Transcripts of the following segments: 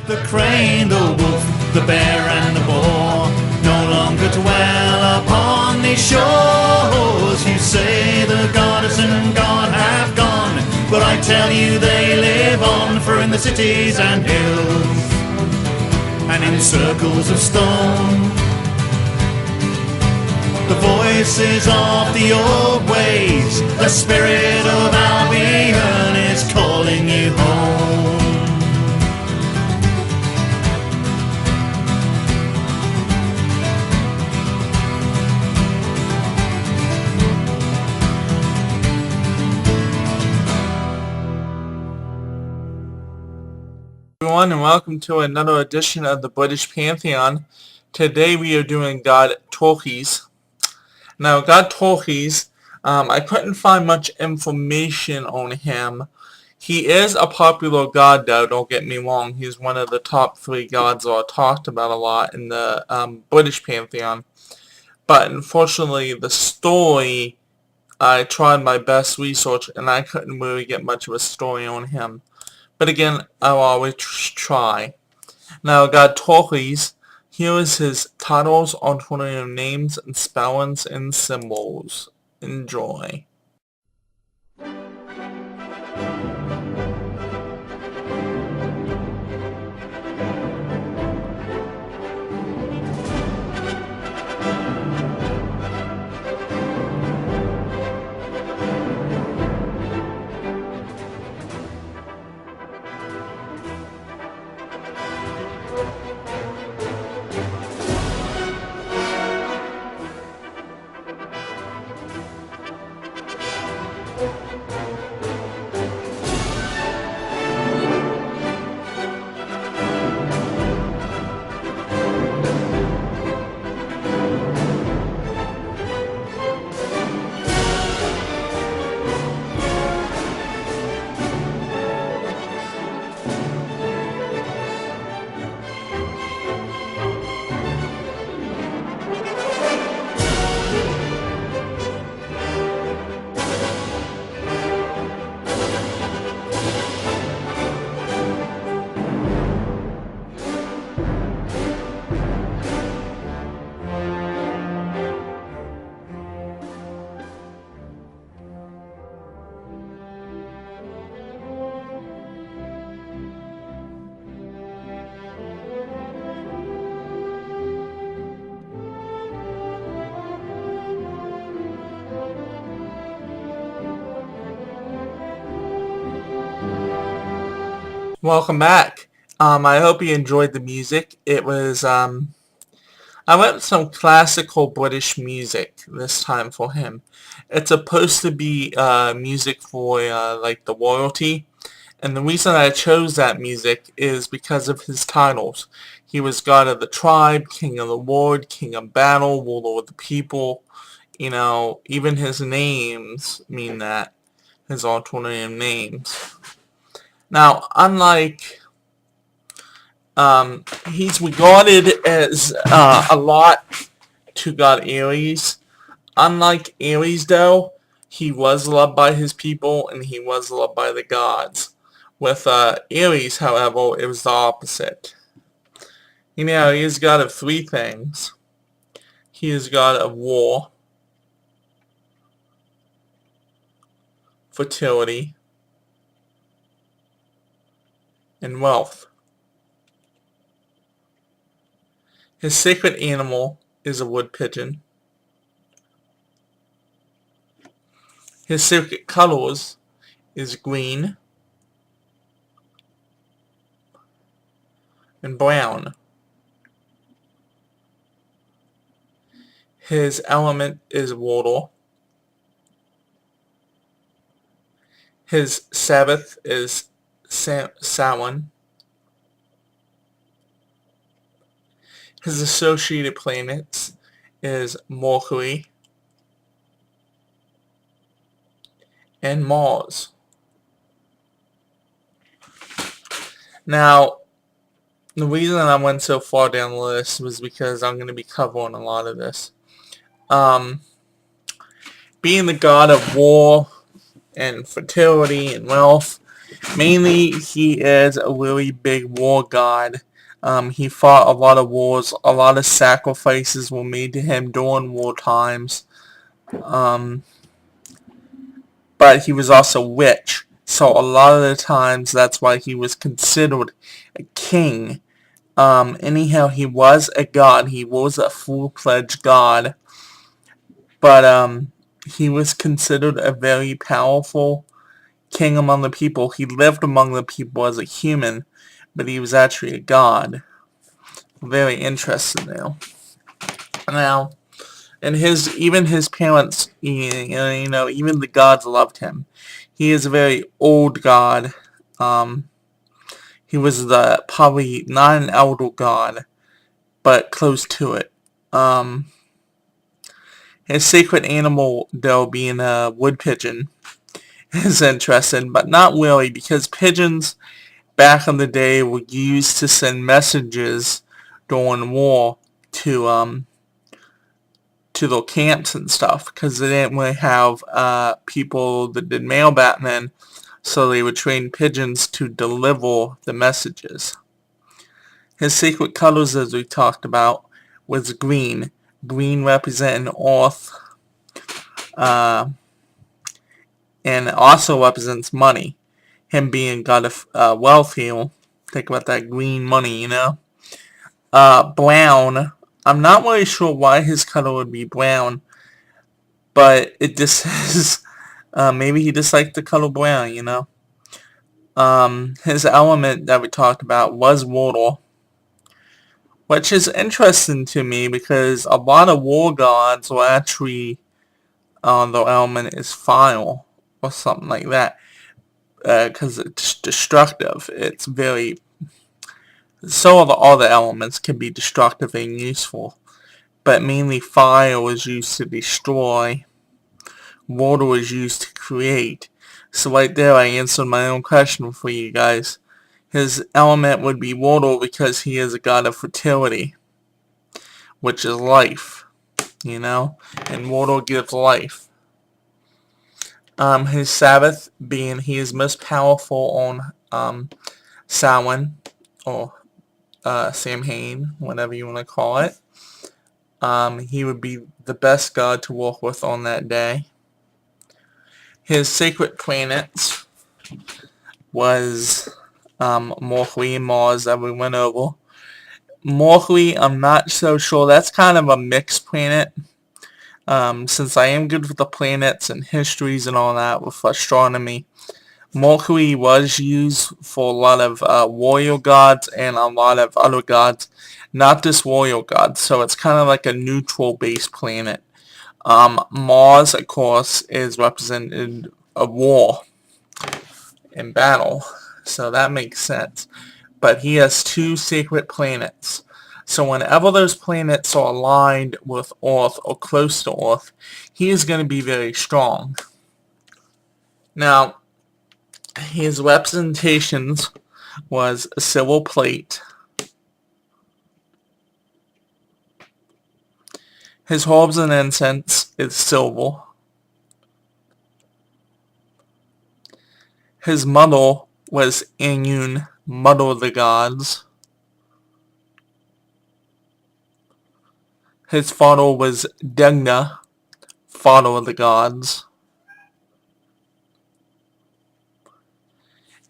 The crane, the wolf, the bear and the boar no longer dwell upon these shores. You say the goddess and God have gone, but I tell you they live on, for in the cities and hills and in circles of stone, the voices of the old ways, the spirit of Albion is calling you home. Everyone, and welcome to another edition of the British Pantheon. Today we are doing God Teutates. Now, God Teutates, I couldn't find much information on him. He is a popular god, though, don't get me wrong. He's one of the top 3 gods that are talked about a lot in the British Pantheon. But unfortunately, the story, I tried my best research, and I couldn't really get much of a story on him. But again, I'll always try. Now, God Teutates, here is his titles, alternative names, and spellings and symbols. Enjoy. Welcome back. I hope you enjoyed the music. It was, I went with some classical British music this time for him. It's supposed to be music for, like, the royalty. And the reason I chose that music is because of his titles. He was God of the Tribe, King of the Ward, King of Battle, Ruler of the People. You know, even his names mean that. His alternative names. Now, unlike, he's regarded as a lot to God Ares. Unlike Ares, though, he was loved by his people and he was loved by the gods. With Ares, however, it was the opposite. You know, he is God of 3 things. He is God of war, fertility, and wealth. His sacred animal is a wood pigeon. His sacred colors is green and brown. His element is water. His Sabbath is Samhain. His associated planets is Mercury and Mars. Now, the reason I went so far down the list was because I'm going to be covering a lot of this. Being the god of war and fertility and wealth, Mainly, he is a really big war god. He fought a lot of wars. A lot of sacrifices were made to him during war times. Um, but he was also rich. So a lot of the times, that's why he was considered a king. Anyhow, he was a god. He was a full-fledged god. But he was considered a very powerful king among the people. He lived among the people as a human, but he was actually a god. Very interesting now. Now, and even his parents, even the gods loved him. He is a very old god. Um, he was probably not an elder god, but close to it. Um, his sacred animal, though, being a wood pigeon, is interesting, but not really, because pigeons back in the day were used to send messages during war to their camps and stuff, because they didn't really have people that did mail back then, so they would train pigeons to deliver the messages. His sacred colors, as we talked about, was green. Green representing earth, and also represents money. Him being god of wealth here. Think about that green money, Brown. I'm not really sure why his color would be brown, but it just says maybe he just liked the color brown. His element that we talked about was water, which is interesting to me because a lot of war gods will actually, their element is fire or something like that, because it's destructive. It's very, so all the elements can be destructive and useful, but mainly fire was used to destroy, water was used to create. So right there I answered my own question for you guys. His element would be water because he is a god of fertility, which is life, and water gives life. His Sabbath being he is most powerful on Samhain, or Samhain, whatever you want to call it. He would be the best god to work with on that day. His sacred planets was Mercury and Mars that we went over. Mercury, I'm not so sure. That's kind of a mixed planet. Since I am good with the planets and histories and all that with astronomy, Mercury was used for a lot of warrior gods and a lot of other gods, not just warrior gods. So it's kind of like a neutral-based planet. Mars, of course, is represented a war in battle, so that makes sense. But he has two sacred planets. So whenever those planets are aligned with Earth or close to Earth, he is going to be very strong. Now, his representations was a silver plate. His herbs and incense is silver. His mother was Inun, mother of the gods. His father was Degna, father of the gods.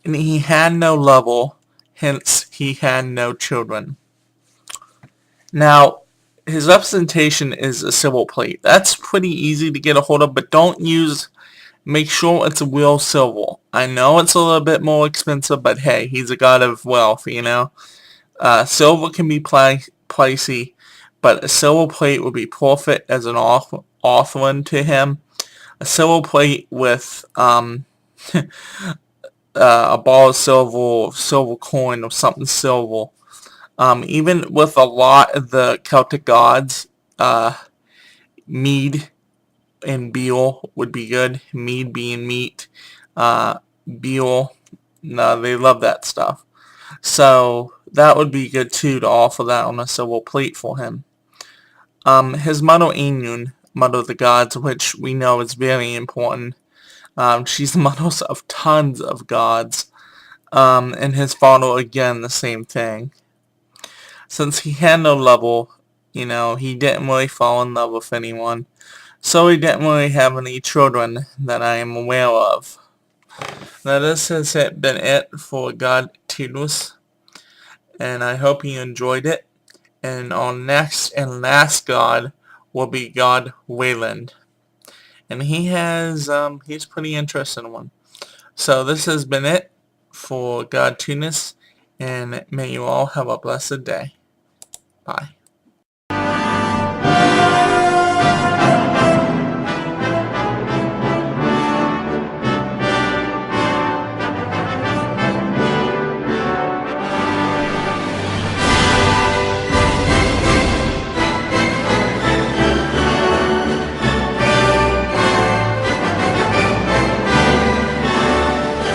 And he had no lover, hence he had no children. Now, his representation is a silver plate. That's pretty easy to get a hold of, but make sure it's a real silver. I know it's a little bit more expensive, but hey, he's a god of wealth, Silver can be pricey, but a silver plate would be perfect as an offering to him. A silver plate with a ball of silver coin, or something silver. Even with a lot of the Celtic gods, mead and beer would be good. Mead being meat, beer, no, they love that stuff. So that would be good too, to offer that on a silver plate for him. His mother Inun, mother of the gods, which we know is very important. She's the mother of tons of gods. And his father, again, the same thing. Since he had no level, he didn't really fall in love with anyone. So he didn't really have any children that I am aware of. Now this has been it for God Teutates, and I hope you enjoyed it. And our next and last God will be God Wayland. And he's pretty interesting one. So this has been it for God Teutates, and may you all have a blessed day. Bye.